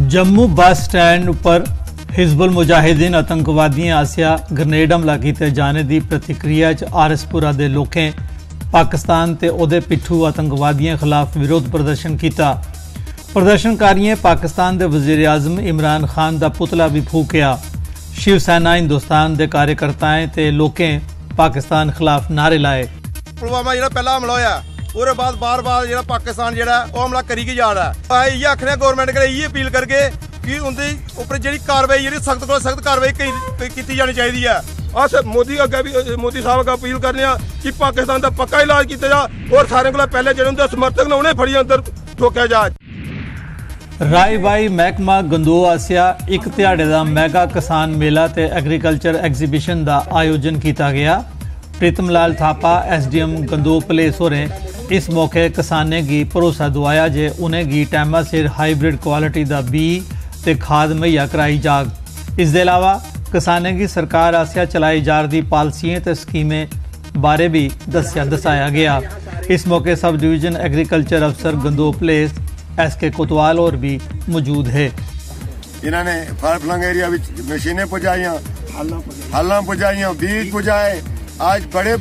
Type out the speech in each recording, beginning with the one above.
Jammu bus stand पर हिजबुल मुजाहिदीन आतंकवादियों आसिया grenade हमला किए जाने की प्रतिक्रिया च आरएसपुरा के लोगों पाकिस्तान ते ओदे पिट्ठू आतंकवादियों खिलाफ विरोध प्रदर्शन किया। प्रदर्शनकारियों पाकिस्तान के वजीर आजम इमरान खान का पुतला भी फूकिया। शिव सेना हिंदुस्तान के कार्यकर्ताएं ते लोगों पाकिस्तान खिलाफ नारे लाए। पुलवामा जो पहला हमला होया उसके बाद बार बार जो पाकिस्तान जो हमला करी के जा रहा है। ये आखने गौरमेंट को ये अपील करके कि उनके उपर जी कार्रवाई जी सख्त को सख्त कार्रवाई की जानी चाहिए है। अस मोदी अगे भी मोदी साहब अगे अपील करने कि पाकिस्तान का पक्का इलाज किया जाए और सारे को पहले जो उनके समर्थक ने उन्हें फड़ी अंदर ठोकिया जाए। राई बाई महकमा गंदोह आसिया एक दिहाड़े का मैगा किसान मेला ते एग्रीकल्चर एग्जीबिशन का आयोजन किया गया। प्रीतम लाल थापा एसडीएम गंदोह पुलिस होरें इस मौके किसानें की भरोसा दवाया जे उन्हें गी टाइमा सिर हाईब्रिड क्वालिटी का बी ते खाद मुहैया कराई जाग। इस दे अलावा किसानें की सरकार आसिया चलाई जा रही पॉलिसियां ते स्कीमें बारे भी दसाया गया। इस मौके सब डिवीजन एग्रीकल्चर अफसर गंदोह पुलिस SK कोतवाल और भी मौजूद है। इन्होंने फार फ्लंग एरिया में मशीनें पुजाइया, हल्ला पुजाइया, बीज पुजाए। आज बड़े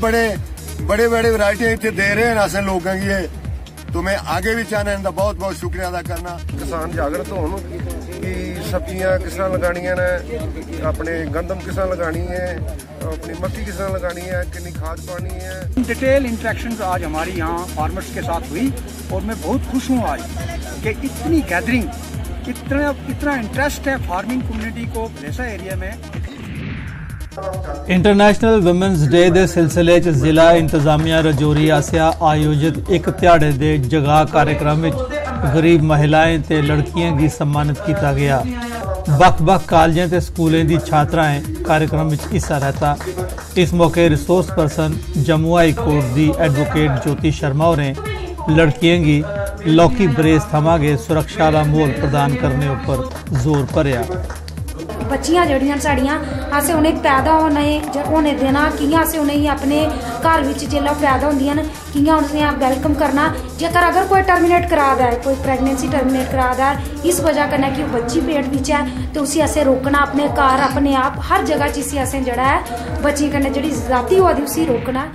बड़े वैरायटी इतने दे रहे हैं असें लोगों की। तो मैं आगे भी चाहना इनका बहुत बहुत शुक्रिया अदा करना। किसान जागृत हो कि सब्जियां किस तरह लगानिया ने, अपने गंदम किस तरह लगानी है, अपनी मक्की किस तरह लगानी है, कितनी खाद पानी है। डिटेल इंटरेक्शन आज हमारी यहाँ फार्मर्स के साथ हुई और मैं बहुत खुश हूँ आज कि इतनी गैदरिंग, इतना इंटरेस्ट है फार्मिंग कम्युनिटी को ऐसा एरिया में। इंटरनेशनल वुमेन्स डे के सिलसिले च जिला इंतजामिया रजौरी आसिया आयोजित एक दिहाड़े के जगाह कार्यक्रम में गरीब महिलाएं ते लड़कियां की सम्मानित किया गया। बख कॉलेजें ते स्कूलें दी छात्राएं कार्यक्रम में हिस्सा रहता। इस मौके resource person Jammu high court दी एडवोकेट ज्योति शर्मा होरें लड़कियों की लौकी बरेस थमा के सुरक्षा का माहौल प्रदान करने पर जोर भरिया। बच्चियां जड़ियां साड़ियां असें उन्हें पैदा होने देना, कियां असें उन्हें अपने घर विच जेल्लै पैदा होंदियां न कियां उन्हें वेलकम करना। जेकर अगर कोई टर्मिनेट करा दा है, कोई प्रेगनेंसी टर्मिनेट करा दा है इस वजह कन्नै कि बच्ची पेट बिच है तो उसी असें रोकना अपने घर अपने आप हर जगह च इसी असें जेह्ड़ा है बच्चियें कन्नै जेह्ड़ी ज्यादती होआ दी उसी रोकना।